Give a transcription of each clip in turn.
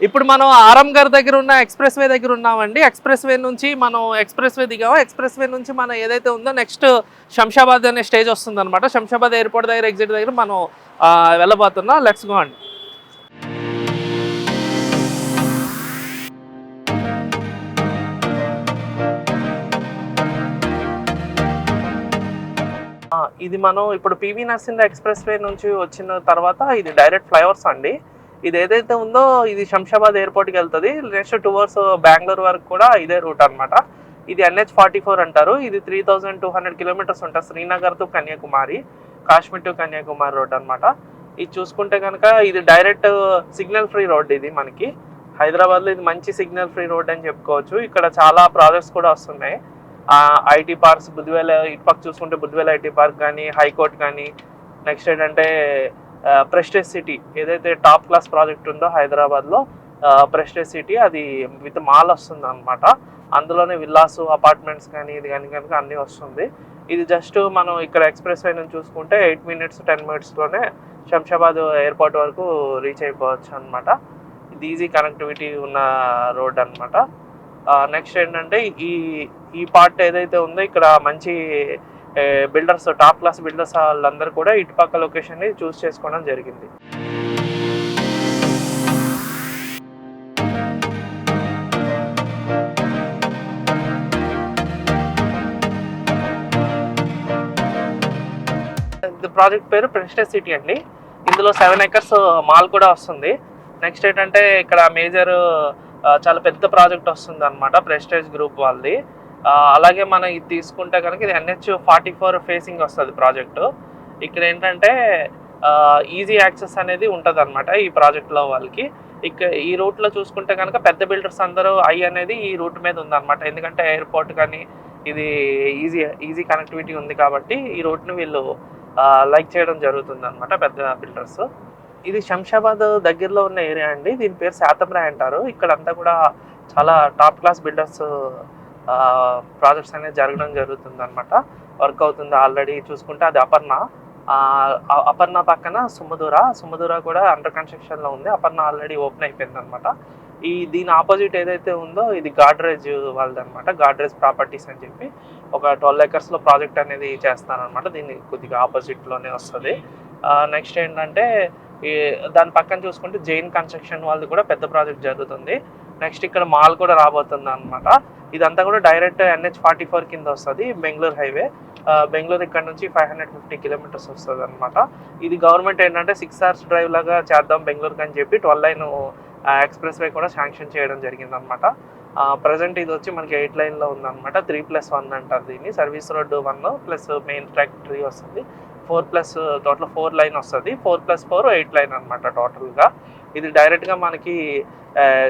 ఇప్పుడు మనం ఆరంఘర్ దగ్గర ఉన్న ఎక్స్‌ప్రెస్ వే దగ్గర ఉన్నామండి. ఎక్స్‌ప్రెస్ వే నుంచి మనం ఎక్స్‌ప్రెస్ వే దిగాము. ఎక్స్‌ప్రెస్ వే నుంచి మనం ఏదైతే ఉందో నెక్స్ట్ శంషాబాద్ అనే స్టేజ్ వస్తుందన్నమాట. శంషాబాద్ ఎయిర్‌పోర్ట్ దగ్గర ఎగ్జిట్ దగ్గర మనం వెళ్ళబోతున్నాం. లెట్స్ గో అండి. ఇది మనం ఇప్పుడు పివి నరసింహ ఎక్స్‌ప్రెస్ వే నుంచి వచ్చిన తర్వాత ఇది డైరెక్ట్ ఫ్లైఓవర్స్ అండి. ఇది ఏదైతే ఉందో ఇది శంషాబాద్ ఎయిర్‌పోర్ట్‌కి వెళ్తది. నెక్స్ట్ 2 అవర్స్ బెంగుళూరు వరకు కూడా ఇదే రూట్ అన్నమాట. ఇది NH44 అంటారు. ఇది 3200 కిలోమీటర్స్ ఉంటుంది. Srinagar to Kanyakumari, Kashmir to Kanyakumari road అన్నమాట. ఇది చూసుకుంటే కనుక ఇది డైరెక్ట్ సిగ్నల్ ఫ్రీ రోడ్ ఇది మనకి. హైదరాబాద్లో ఇది మంచి సిగ్నల్ ఫ్రీ రోడ్ అని చెప్పుకోవచ్చు. ఇక్కడ చాలా ప్రాజెక్ట్స్ కూడా వస్తున్నాయి. ఐటీ పార్క్స్ బుద్ధివేల ఇటుపక్క చూసుకుంటే బుద్ధివేల ఐటీ పార్క్ కానీ, హైకోర్ట్ కానీ, నెక్స్ట్ ఏంటంటే ప్రెస్టేజ్ సిటీ ఏదైతే టాప్ క్లాస్ ప్రాజెక్ట్ ఉందో హైదరాబాద్లో ప్రెస్టేజ్ సిటీ అది విత్ మాల్ వస్తుంది అనమాట. అందులోనే విల్లాస్ అపార్ట్మెంట్స్ కానీ ఇది కానీ కనుక అన్నీ వస్తుంది. ఇది జస్ట్ మనం ఇక్కడ ఎక్స్‌ప్రెస్ వే నుంచి చూసుకుంటే 8 మినిట్స్ 10 మినిట్స్లోనే శంషాబాద్ ఎయిర్పోర్ట్ వరకు రీచ్ అయిపోవచ్చు అనమాట. ఇది ఈజీ కనెక్టివిటీ ఉన్న రోడ్ అనమాట. నెక్స్ట్ ఏంటంటే ఈ పార్ట్ ఏదైతే ఉందో ఇక్కడ మంచి బిల్డర్స్ టాప్ క్లాస్ బిల్డర్స్ వాళ్ళందరూ కూడా ఇటుపక్క లొకేషన్ని చూస్ చేసుకోవడం జరిగింది. ప్రాజెక్ట్ పేరు ప్రెస్టేజ్ సిటీ అండి. ఇందులో 7 ఎకర్స్ మాల్ కూడా వస్తుంది. నెక్స్ట్ ఏంటంటే ఇక్కడ మేజర్ చాలా పెద్ద ప్రాజెక్ట్ వస్తుంది అనమాట ప్రెస్టేజ్ గ్రూప్ వాళ్ళది. అలాగే మనం ఇది తీసుకుంటే కనుక ఇది NH44 ఫేసింగ్ వస్తుంది ప్రాజెక్టు. ఇక్కడ ఏంటంటే ఈజీ యాక్సెస్ అనేది ఉంటుంది అనమాట ఈ ప్రాజెక్ట్లో వాళ్ళకి. ఈ రూట్లో చూసుకుంటే కనుక పెద్ద బిల్డర్స్ అందరూ అనేది ఈ రూట్ మీద ఉందన్నమాట. ఎందుకంటే ఎయిర్పోర్ట్ కానీ ఇది ఈజీ కనెక్టివిటీ ఉంది కాబట్టి ఈ రూట్ని వీళ్ళు లైక్ చేయడం జరుగుతుంది అనమాట పెద్ద బిల్డర్స్. ఇది శంషాబాద్ దగ్గరలో ఉన్న ఏరియా అండి. దీని పేరు శాతంరాయ్ అంటారు. ఇక్కడంతా కూడా చాలా టాప్ క్లాస్ బిల్డర్స్ ప్రాజెక్ట్స్ అనేది జరగడం జరుగుతుంది అనమాట. వర్క్ అవుతుంది ఆల్రెడీ. చూసుకుంటే అది అపర్ణ పక్కన సుమధుర కూడా అండర్ కన్స్ట్రక్షన్లో ఉంది. అపర్ణ ఆల్రెడీ ఓపెన్ అయిపోయింది అనమాట. దీని ఆపోజిట్ ఏదైతే ఉందో ఇది గాడ్రేజ్ వాళ్ళది అనమాట. గాడ్రేజ్ ప్రాపర్టీస్ అని చెప్పి ఒక 12 ఎకర్స్లో ప్రాజెక్ట్ అనేది చేస్తారనమాట. దీన్ని కొద్దిగా ఆపోజిట్లోనే వస్తుంది. నెక్స్ట్ ఏంటంటే దాని పక్కన చూసుకుంటే జైన్ కన్స్ట్రక్షన్ వాళ్ళది కూడా పెద్ద ప్రాజెక్ట్ జరుగుతుంది. నెక్స్ట్ ఇక్కడ మాల్ కూడా రాబోతుంది అనమాట. ఇదంతా కూడా డైరెక్ట్ NH44 కింద వస్తుంది. బెంగళూరు హైవే. బెంగళూరు ఇక్కడ నుంచి 550 కిలోమీటర్స్ వస్తుంది అనమాట. ఇది గవర్నమెంట్ ఏంటంటే 6 అవర్స్ డ్రైవ్ లాగా చేద్దాం బెంగళూరుకి అని చెప్పి 12 లైన్ ఎక్స్‌ప్రెస్ వే కూడా శాంక్షన్ చేయడం జరిగింది అనమాట. ప్రజెంట్ ఇది వచ్చి మనకి 8 లైన్లో ఉందన్నమాట. 3+1 అంటారు దీన్ని. Service road 1 plus main track 3 వస్తుంది. 4+ టోటల్ 4 లైన్ వస్తుంది. 4+4 8 లైన్ అనమాట టోటల్గా. ఇది డైరెక్ట్గా మనకి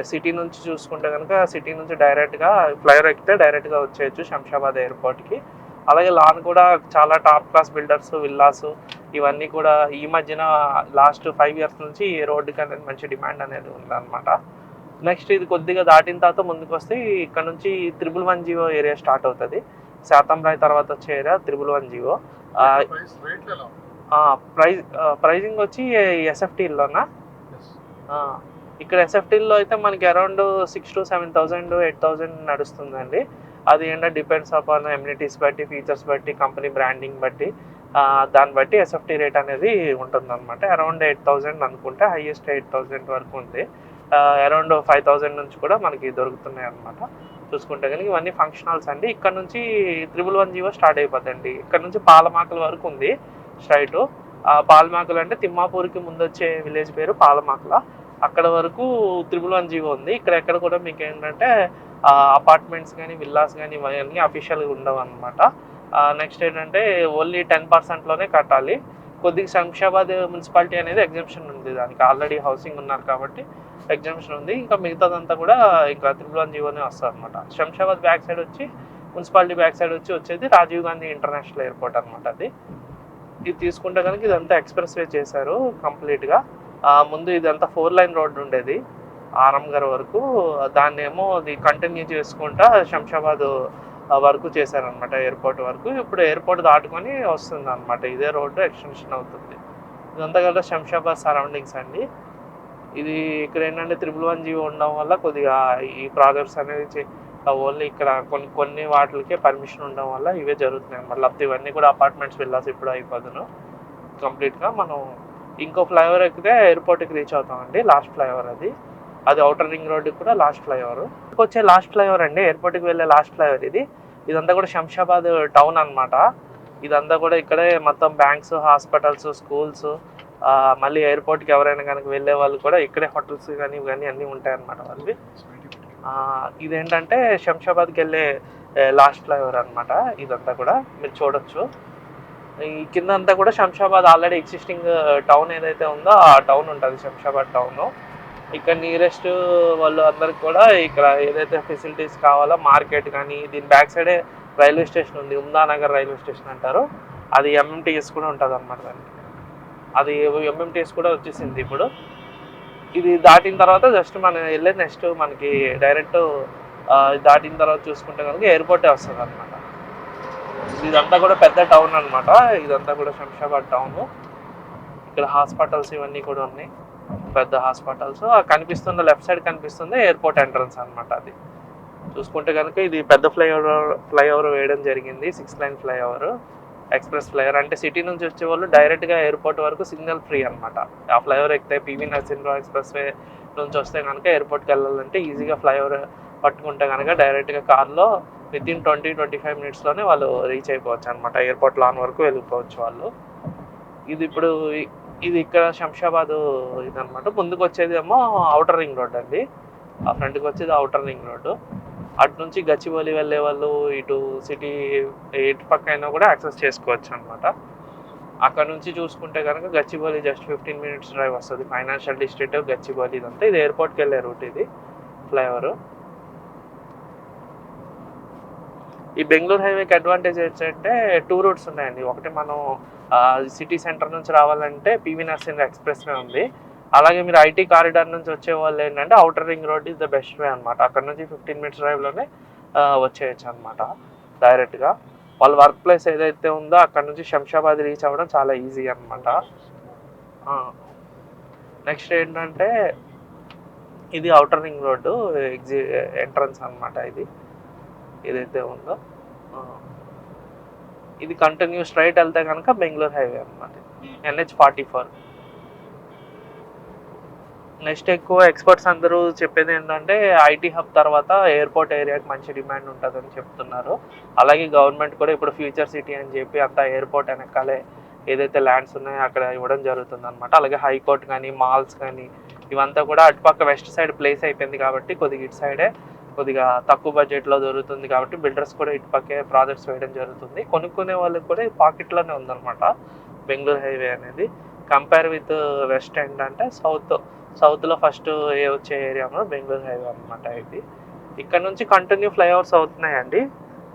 సిటీ నుంచి చూసుకుంటే కనుక సిటీ నుంచి డైరెక్ట్గా ఫ్లైఓవర్ ఎక్కితే డైరెక్ట్గా వచ్చేయచ్చు శంషాబాద్ ఎయిర్పోర్ట్కి. అలాగే లాన్ కూడా చాలా టాప్ క్లాస్ బిల్డర్స్ విల్లాస్ ఇవన్నీ కూడా ఈ మధ్యన లాస్ట్ 5 ఇయర్స్ నుంచి ఈ రోడ్డుకి అనేది మంచి డిమాండ్ అనేది ఉందన్నమాట. నెక్స్ట్ ఇది కొద్దిగా దాటిన తర్వాత ముందుకు వస్తే ఇక్కడ నుంచి 111 ఏరియా స్టార్ట్ అవుతుంది. శాతంరాయ్ తర్వాత వచ్చే ఏరియా 111. ప్రైజింగ్ వచ్చి ఎస్ఎఫ్టీలోనా? ఇక్కడ ఎస్ఎఫ్టీలో అయితే మనకి అరౌండ్ 6,000 to 7,000 8,000 నడుస్తుందండి. అది ఏంటంటే డిపెండ్స్ అపాన్ ఎమ్యూనిటీస్ బట్టి, ఫీచర్స్ బట్టి, కంపెనీ బ్రాండింగ్ బట్టి దాన్ని బట్టి ఎస్ఎఫ్టీ రేట్ అనేది ఉంటుంది అనమాట. అరౌండ్ 8,000 అనుకుంటే హైయెస్ట్ 8,000 వరకు ఉంది. అరౌండ్ 5,000 నుంచి కూడా మనకి దొరుకుతున్నాయి అనమాట. చూసుకుంటే కనుక ఇవన్నీ ఫంక్షన్ హాల్స్ అండి. ఇక్కడ నుంచి 111 స్టార్ట్ అయిపోతుందండి. ఇక్కడ నుంచి పాలమాకల వరకు ఉంది స్ట్రైట్. పాలమాకలు అంటే తిమ్మాపూర్కి ముందు వచ్చే విలేజ్ పేరు పాలమాకల. అక్కడ వరకు 111 ఉంది. ఇక్కడ ఎక్కడ కూడా మీకు ఏంటంటే అపార్ట్మెంట్స్ కానీ విల్లాస్ కానీ ఇవన్నీ అఫీషియల్గా ఉండవు అనమాట. నెక్స్ట్ ఏంటంటే ఓన్లీ 10%లోనే కట్టాలి. కొద్దిగా శంషాబాద్ మున్సిపాలిటీ అనేది ఎగ్జంప్షన్ ఉంది. దానికి ఆల్రెడీ హౌసింగ్ ఉన్నారు కాబట్టి ఎగ్జంప్షన్ ఉంది. ఇంకా మిగతాదంతా కూడా ఇంకా 111 వస్తుంది అనమాట. శంషాబాద్ బ్యాక్ సైడ్ వచ్చి మున్సిపాలిటీ బ్యాక్ సైడ్ వచ్చేది రాజీవ్ గాంధీ ఇంటర్నేషనల్ ఎయిర్పోర్ట్ అనమాట. ఇది తీసుకుంటే కనుక ఇదంతా ఎక్స్‌ప్రెస్ వే చేశారు కంప్లీట్గా. ముందు ఇదంతా 4 లైన్ రోడ్డు ఉండేది ఆరంఘర్ వరకు. దాన్ని ఏమో అది కంటిన్యూ చేసుకుంటా శంషాబాద్ వరకు చేశారనమాట ఎయిర్పోర్ట్ వరకు. ఇప్పుడు ఎయిర్పోర్ట్ దాటుకొని వస్తుంది అనమాట. ఇదే రోడ్డు ఎక్స్టెన్షన్ అవుతుంది. ఇదంతా కూడా శంషాబాద్ సరౌండింగ్స్ అండి. ఇది ఇక్కడ ఏంటంటే 111G ఉండడం వల్ల కొద్దిగా ఈ ప్రాజెక్ట్స్ అనేది ఓన్లీ ఇక్కడ కొన్ని వాటికే పర్మిషన్ ఉండడం వల్ల ఇవే జరుగుతున్నాయి అన్నమాట. లేకపోతే ఇవన్నీ కూడా అపార్ట్మెంట్స్ విల్లాస్ ఇప్పుడు అయిపోదును కంప్లీట్గా. మనం ఇంకో ఫ్లైఓవర్ ఎక్కితే ఎయిర్పోర్ట్కి రీచ్ అవుతామండి. లాస్ట్ ఫ్లైఓవర్ అది అవుటర్ రింగ్ రోడ్డుకి కూడా లాస్ట్ ఫ్లైఓవర్. వచ్చే లాస్ట్ ఫ్లైఓవర్ అండి, ఎయిర్పోర్ట్కి వెళ్ళే లాస్ట్ ఫ్లైఓవర్ ఇదంతా కూడా శంషాబాద్ టౌన్ అనమాట. ఇదంతా కూడా ఇక్కడే మొత్తం బ్యాంక్స్, హాస్పిటల్స్, స్కూల్స్, మళ్ళీ ఎయిర్పోర్ట్కి ఎవరైనా కనుక వెళ్ళే వాళ్ళు కూడా ఇక్కడే హోటల్స్ కానీ ఇవన్నీ అన్నీ ఉంటాయన్నమాట వాళ్ళవి. ఇదేంటంటే శంషాబాద్కి వెళ్ళే లాస్ట్ ఫ్లైఓవర్ అనమాట. ఇదంతా కూడా మీరు చూడొచ్చు. ఈ కింద అంతా కూడా శంషాబాద్ ఆల్రెడీ ఎగ్జిస్టింగ్ టౌన్ ఏదైతే ఉందో ఆ టౌన్ ఉంటుంది, శంషాబాద్ టౌన్. ఇక్కడ నియరెస్ట్ వాళ్ళు అందరికి కూడా ఇక్కడ ఏదైతే ఫెసిలిటీస్ కావాలో మార్కెట్ కానీ, దీని బ్యాక్ సైడే రైల్వే స్టేషన్ ఉంది, ఉమ్దానగర్ రైల్వే స్టేషన్ అంటారు. అది ఎంఎంటీఎస్ కూడా ఉంటుంది అనమాట. దానికి అది ఎంఎంటీఎస్ కూడా వచ్చేసింది ఇప్పుడు. ఇది దాటిన తర్వాత జస్ట్ మనం వెళ్ళే నెక్స్ట్ మనకి డైరెక్ట్ దాటిన తర్వాత చూసుకుంటే కనుక ఎయిర్పోర్టే వస్తుంది అనమాట. ఇదంతా కూడా పెద్ద టౌన్ అనమాట. ఇదంతా కూడా శంషాబాద్ టౌన్. ఇక్కడ హాస్పిటల్స్ ఇవన్నీ కూడా ఉన్నాయి, పెద్ద హాస్పిటల్స్. కనిపిస్తున్న లెఫ్ట్ సైడ్ కనిపిస్తుంది ఎయిర్పోర్ట్ ఎంట్రన్స్ అనమాట. అది చూసుకుంటే కనుక ఇది పెద్ద ఫ్లైఓవర్ వేయడం జరిగింది, 6 లైన్ ఫ్లైఓవర్, ఎక్స్ప్రెస్ ఫ్లైఓవర్. అంటే సిటీ నుంచి వచ్చే వాళ్ళు డైరెక్ట్గా ఎయిర్పోర్ట్ వరకు సిగ్నల్ ఫ్రీ అనమాట. ఆ ఫ్లైఓవర్ ఎక్కితే పివి నరసింహరావు ఎక్స్ప్రెస్ వే నుంచి వస్తే కనుక ఎయిర్పోర్ట్కి వెళ్ళాలంటే ఈజీగా ఫ్లైఓవర్ పట్టుకుంటే కనుక డైరెక్ట్గా కార్లో వితిన్ 20-25 మినిట్స్లోనే వాళ్ళు రీచ్ అయిపోవచ్చు అనమాట. ఎయిర్పోర్ట్ లాన్ వరకు వెళ్ళిపోవచ్చు వాళ్ళు. ఇది ఇక్కడ శంషాబాద్ ఇదనమాట. ముందుకు వచ్చేదేమో అవుటర్ రింగ్ రోడ్ అండి. ఆ ఫ్రంట్కి వచ్చేది అవుటర్ రింగ్ రోడ్డు. అటు నుంచి గచ్చిబౌలి వెళ్ళే వాళ్ళు ఇటు సిటీ ఎటు పక్క అయినా కూడా యాక్సెస్ చేసుకోవచ్చు అనమాట. అక్కడ నుంచి చూసుకుంటే కనుక గచ్చిబౌలి జస్ట్ 15 మినిట్స్ డ్రైవ్ వస్తుంది. ఫైనాన్షియల్ డిస్ట్రిక్ట్ గచ్చిబౌలి ఇదంతా. ఇది ఎయిర్పోర్ట్కి వెళ్ళే రూట్, ఇది ఫ్లైఓవర్. ఈ బెంగళూరు హైవేకి అడ్వాంటేజ్ ఏంటంటే 2 రూట్స్ ఉన్నాయండి. ఒకటి మనం సిటీ సెంటర్ నుంచి రావాలంటే పివి నరసింహ ఎక్స్ప్రెస్ వే ఉంది. అలాగే మీరు ఐటీ కారిడార్ నుంచి వచ్చే వాళ్ళు ఏంటంటే outer ring road is the best way అనమాట. అక్కడ నుంచి 15 మినిట్స్ డ్రైవ్లోనే వచ్చేయచ్చు అనమాట డైరెక్ట్గా. వాళ్ళ వర్క్ ప్లేస్ ఏదైతే ఉందో అక్కడ నుంచి శంషాబాద్ రీచ్ అవ్వడం చాలా ఈజీ అనమాట. నెక్స్ట్ ఏంటంటే ఇది అవుటర్ రింగ్ రోడ్డు ఎంట్రన్స్ అనమాట. ఏదైతే ఉందో ఇది కంటిన్యూ స్ట్రైట్ వెళ్తే కనుక బెంగళూరు హైవే అనమాట, NH44. నెక్స్ట్ ఎక్కువ ఎక్స్పర్ట్స్ అందరూ చెప్పేది ఏంటంటే ఐటీ హబ్ తర్వాత ఎయిర్పోర్ట్ ఏరియాకి మంచి డిమాండ్ ఉంటుందని చెప్తున్నారు. అలాగే గవర్నమెంట్ కూడా ఇప్పుడు ఫ్యూచర్ సిటీ అని చెప్పి అంతా ఎయిర్పోర్ట్ వెనకాలే ఏదైతే ల్యాండ్స్ ఉన్నాయో అక్కడ ఇవ్వడం జరుగుతుంది అనమాట. అలాగే హైకోర్ట్ కానీ, మాల్స్ కానీ ఇవంతా కూడా అటుపక్క వెస్ట్ సైడ్ ప్లేస్ అయిపోయింది కాబట్టి కొద్దిగా ఇటు సైడే కొద్దిగా తక్కువ బడ్జెట్లో దొరుకుతుంది కాబట్టి బిల్డర్స్ కూడా ఇటుపక్కే ప్రాజెక్ట్స్ వేయడం జరుగుతుంది. కొనుక్కునే వాళ్ళకి కూడా పాకెట్లోనే ఉందన్నమాట బెంగళూరు హైవే అనేది. కంపేర్ విత్ వెస్ట్ ఏంటంటే సౌత్లో ఫస్ట్ వచ్చే ఏరియాలో బెంగళూరు హైవే అనమాట. ఇక్కడ నుంచి కంటిన్యూ ఫ్లైఓవర్స్ అవుతున్నాయండి,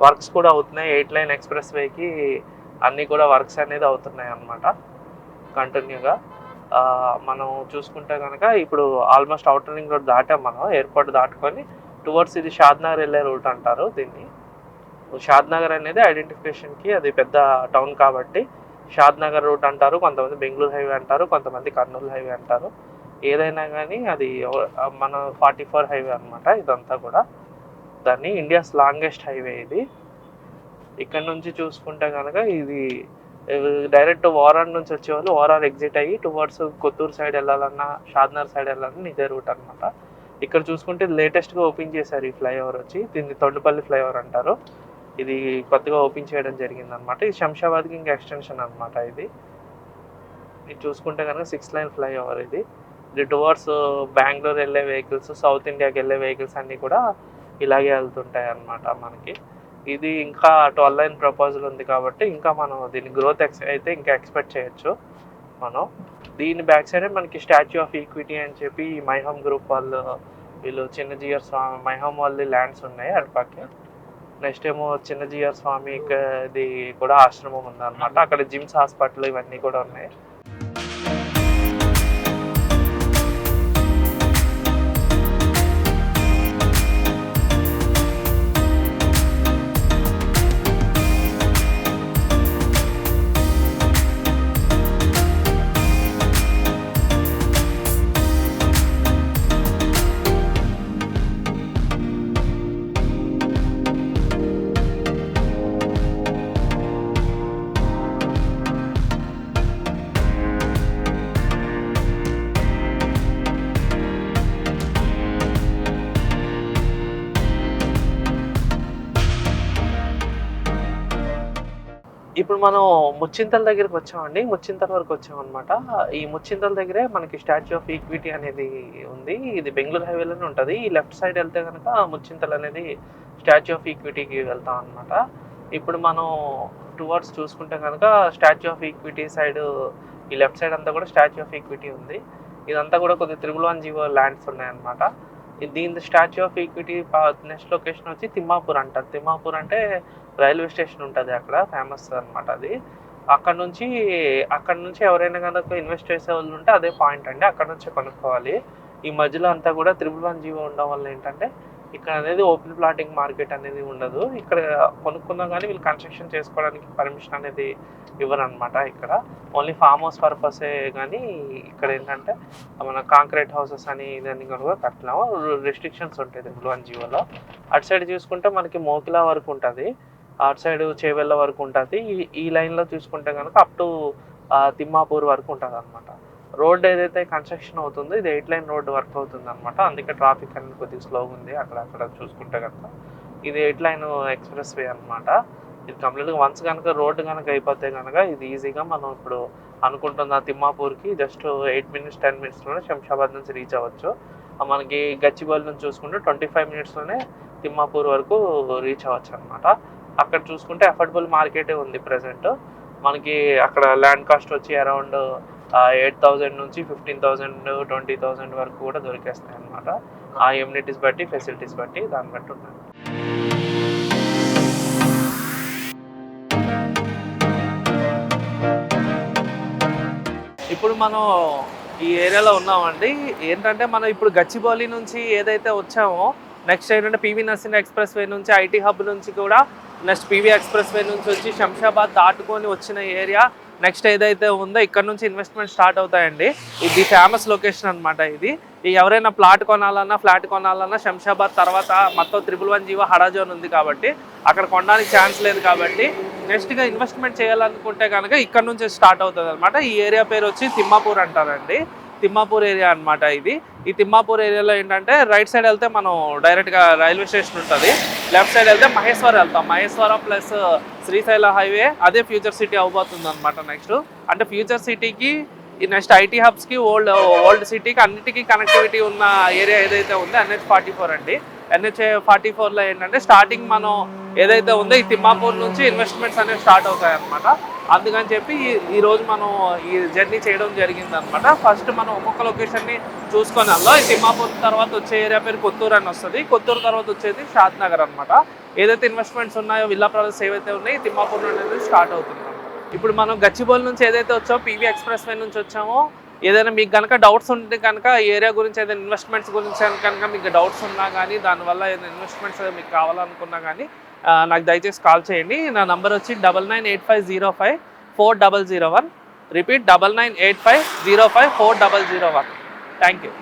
వర్క్స్ కూడా అవుతున్నాయి. 8 లైన్ ఎక్స్ప్రెస్ వేకి అన్నీ కూడా వర్క్స్ అనేది అవుతున్నాయి అన్నమాట కంటిన్యూగా. మనం చూసుకుంటే కనుక ఇప్పుడు ఆల్మోస్ట్ అవుటర్ రింగ్ రోడ్ దాటాం మనం, ఎయిర్పోర్ట్ దాటుకొని టువర్డ్స్ ఇది షాద్నగర్ వెళ్ళే రూట్ అంటారు దీన్ని. షాద్నగర్ అనేది ఐడెంటిఫికేషన్కి అది పెద్ద టౌన్ కాబట్టి షాద్నగర్ రూట్ అంటారు, కొంతమంది బెంగళూరు హైవే అంటారు, కొంతమంది కర్నూలు హైవే అంటారు. ఏదైనా కానీ అది మన 44 హైవే అనమాట. ఇదంతా కూడా దాన్ని ఇండియాస్ లాంగెస్ట్ హైవే ఇది. ఇక్కడ నుంచి చూసుకుంటే కనుక ఇది డైరెక్ట్ ఓరాన్ నుంచి వచ్చేవాళ్ళు ఓరాన్ ఎగ్జిట్ అయ్యి టువర్డ్స్ కొత్తూరు సైడ్ వెళ్ళాలన్నా, షాద్నగర్ సైడ్ వెళ్ళాలన్నా ఇదే రూట్ అనమాట. ఇక్కడ చూసుకుంటే లేటెస్ట్గా ఓపెన్ చేశారు ఈ ఫ్లైఓవర్ వచ్చి, దీన్ని తొండపల్లి ఫ్లైఓవర్ అంటారు. ఇది కొత్తగా ఓపెన్ చేయడం జరిగింది అనమాట. ఇది శంషాబాద్కి ఇంకా ఎక్స్టెన్షన్ అనమాట. ఇది చూసుకుంటే కనుక 6 లైన్ ఫ్లైఓవర్. ఇది టువర్డ్స్ బెంగళూరు వెళ్ళే వెహికల్స్, సౌత్ ఇండియాకి వెళ్ళే వెహికల్స్ అన్నీ కూడా ఇలాగే వెళ్తుంటాయి అన్నమాట మనకి. ఇది ఇంకా 12 లైన్ ప్రపోజల్ ఉంది కాబట్టి ఇంకా మనం దీని గ్రోత్ అయితే ఇంకా ఎక్స్పెక్ట్ చేయొచ్చు మనం. దీని బ్యాక్ సైడే మనకి స్టాచ్యూ ఆఫ్ ఈక్విటీ అని చెప్పి మై హోమ్ గ్రూప్ వీళ్ళు చిన్నజీఆర్ స్వామి మై హోమ్ వాళ్ళది ల్యాండ్స్ ఉన్నాయి అటుపక్క. నెక్స్ట్ ఏమో చిన్నజీఆర్ స్వామిది కూడా ఆశ్రమం ఉందన్నమాట. అక్కడ జిమ్స్, హాస్పిటల్ ఇవన్నీ కూడా ఉన్నాయి. ఇప్పుడు మనం ముచ్చింతల దగ్గరికి వచ్చామండి. ముచ్చింతల వరకు వచ్చామన్నమాట. ఈ ముచ్చింతల దగ్గరే మనకి స్టాచ్యూ ఆఫ్ ఈక్విటీ అనేది ఉంది. ఇది బెంగుళూరు హైవేలోనే ఉంటది. ఈ లెఫ్ట్ సైడ్ వెళ్తే గనక ముచ్చింతల్ అనేది స్టాచ్యూ ఆఫ్ ఈక్విటీకి వెళ్తాం అన్నమాట. ఇప్పుడు మనం టువర్డ్స్ చూసుకుంటే కనుక స్టాచ్యూ ఆఫ్ ఈక్విటీ సైడ్ ఈ లెఫ్ట్ సైడ్ అంతా కూడా స్టాచ్యూ ఆఫ్ ఈక్విటీ ఉంది. ఇదంతా కూడా కొద్దిగా 111 ల్యాండ్స్ ఉన్నాయన్నమాట. దీని statue of equity next location వచ్చి తిమ్మాపూర్ అంటారు. తిమ్మాపూర్ అంటే రైల్వే స్టేషన్ ఉంటుంది అక్కడ, ఫేమస్ అనమాట అది. అక్కడ నుంచి ఎవరైనా కనుక ఇన్వెస్ట్ చేసే వాళ్ళు ఉంటే అదే పాయింట్ అండి, అక్కడ నుంచే కొనుక్కోవాలి. ఈ మధ్యలో అంతా కూడా 111 ఉండడం వల్ల ఏంటంటే ఇక్కడ అనేది ఓపెన్ ప్లాటింగ్ మార్కెట్ అనేది ఉండదు. ఇక్కడ కొనుక్కున్నా కానీ వీళ్ళు కన్స్ట్రక్షన్ చేసుకోవడానికి పర్మిషన్ అనేది ఇవ్వరు అనమాట. ఇక్కడ ఓన్లీ ఫామ్ హౌస్ పర్పసే. కానీ ఇక్కడ ఏంటంటే మన కాంక్రీట్ హౌసెస్ అని ఇదని కనుక కట్టలేము, రెస్ట్రిక్షన్స్ ఉంటాయి 111లో. అటు సైడ్ చూసుకుంటే మనకి మోకిలా వరకు ఉంటుంది, అటు సైడ్ చేవెళ్ళ వరకు ఉంటుంది. ఈ లైన్లో చూసుకుంటే కనుక అప్ టు తిమ్మాపూర్ వరకు ఉంటుంది అనమాట. రోడ్ ఏదైతే కన్స్ట్రక్షన్ అవుతుందో ఇది 8 లైన్ రోడ్ వర్క్ అవుతుంది అనమాట. అందుకే ట్రాఫిక్ అనేది కొద్దిగా స్లోగా ఉంది అక్కడ చూసుకుంటే కనుక. ఇది 8 లైన్ ఎక్స్ప్రెస్ వే అనమాట. ఇది కంప్లీట్గా వన్స్ కనుక రోడ్డు కనుక అయిపోతే కనుక ఇది ఈజీగా మనం ఇప్పుడు అనుకుంటున్న తిమ్మాపూర్కి జస్ట్ 8 మినిట్స్ 10 మినిట్స్లోనే శంషాబాద్ నుంచి రీచ్ అవ్వచ్చు. మనకి గచ్చిబౌలి నుంచి చూసుకుంటే 25 మినిట్స్లోనే తిమ్మాపూర్ వరకు రీచ్ అవ్వచ్చు అనమాట. అక్కడ చూసుకుంటే అఫోర్డబుల్ మార్కెటే ఉంది ప్రజెంట్. మనకి అక్కడ ల్యాండ్ కాస్ట్ వచ్చి అరౌండ్ 8,000 నుంచి 15,000 20,000 వరకు కూడా దొరికేస్తాయి అన్నమాట. ఆ ఎమ్యూనిటీస్ బట్టి ఫెసిలిటీస్ బట్టి దాన్ని బట్టి ఉన్నాయి. ఇప్పుడు మనం ఈ ఏరియాలో ఉన్నామండి. ఏంటంటే మనం ఇప్పుడు గచ్చిబౌలి నుంచి ఏదైతే వచ్చామో నెక్స్ట్ ఏంటంటే పివి నరసింహ ఎక్స్ప్రెస్ వే నుంచి ఐటీ హబ్ నుంచి కూడా నెక్స్ట్ పివి ఎక్స్ప్రెస్ వే నుంచి వచ్చి శంషాబాద్ దాటుకొని వచ్చిన ఏరియా నెక్స్ట్ ఏదైతే ఉందో ఇక్కడ నుంచి ఇన్వెస్ట్మెంట్ స్టార్ట్ అవుతాయండి. ఇది ఫేమస్ లొకేషన్ అనమాట. ఇది ఎవరైనా ప్లాట్ కొనాలన్నా ఫ్లాట్ కొనాలన్నా శంషాబాద్ తర్వాత మొత్తం 111 హడాజోన్ ఉంది కాబట్టి అక్కడ కొనడానికి ఛాన్స్ లేదు. కాబట్టి నెక్స్ట్గా ఇన్వెస్ట్మెంట్ చేయాలనుకుంటే కనుక ఇక్కడ నుంచి స్టార్ట్ అవుతుంది అనమాట. ఈ ఏరియా పేరు వచ్చి తిమ్మాపూర్ అంటారండి. తిమ్మాపూర్ ఏరియా అనమాట ఇది. ఈ తిమ్మాపూర్ ఏరియాలో ఏంటంటే రైట్ సైడ్ వెళ్తే మనం డైరెక్ట్గా రైల్వే స్టేషన్ ఉంటుంది, లెఫ్ట్ సైడ్ వెళ్తే మహేశ్వరం వెళ్తాం. మహేశ్వరం ప్లస్ శ్రీశైల హైవే అదే ఫ్యూచర్ సిటీ అవబోతుంది అనమాట. నెక్స్ట్ అంటే ఫ్యూచర్ సిటీకి ఈ నెక్స్ట్ ఐటీ హబ్స్కి ఓల్డ్ సిటీకి అన్నిటికీ కనెక్టివిటీ ఉన్న ఏరియా ఏదైతే ఉందో NH44 అండి. NH44లో ఏంటంటే స్టార్టింగ్ మనం ఏదైతే ఉందో ఈ తిమ్మాపూర్ నుంచి ఇన్వెస్ట్మెంట్స్ అనేవి స్టార్ట్ అవుతాయి అనమాట. అందుకని చెప్పి ఈరోజు మనం ఈ జర్నీ చేయడం జరిగింది అనమాట. ఫస్ట్ మనం ఒక్కొక్క లొకేషన్ని చూసుకొని వెళ్దాం. ఈ తిమ్మాపూర్ తర్వాత వచ్చే ఏరియా పేరు కొత్తూరు అని వస్తుంది. కొత్తూరు తర్వాత వచ్చేది షాద్ నగర్ అనమాట. ఏదైతే ఇన్వెస్ట్మెంట్స్ ఉన్నాయో విల్లా ప్రాజెక్ట్స్ ఏవైతే ఉన్నాయో ఈ తిమ్మాపూర్ అనేది స్టార్ట్ అవుతుంది. ఇప్పుడు మనం గచ్చిబౌలి నుంచి ఏదైతే వచ్చామో పివి ఎక్స్ప్రెస్ వే నుంచి వచ్చామో ఏదైనా మీకు కనుక డౌట్స్ ఉంటే కనుక ఏరియా గురించి ఏదైనా ఇన్వెస్ట్మెంట్స్ గురించి కనుక మీకు డౌట్స్ ఉన్నా కానీ దానివల్ల ఏదైనా ఇన్వెస్ట్మెంట్స్ మీకు కావాలనుకున్నా కానీ నాకు దయచేసి కాల్ చేయండి. నా నంబర్ వచ్చి 9985054001. రిపీట్ 9985054001. Thank you.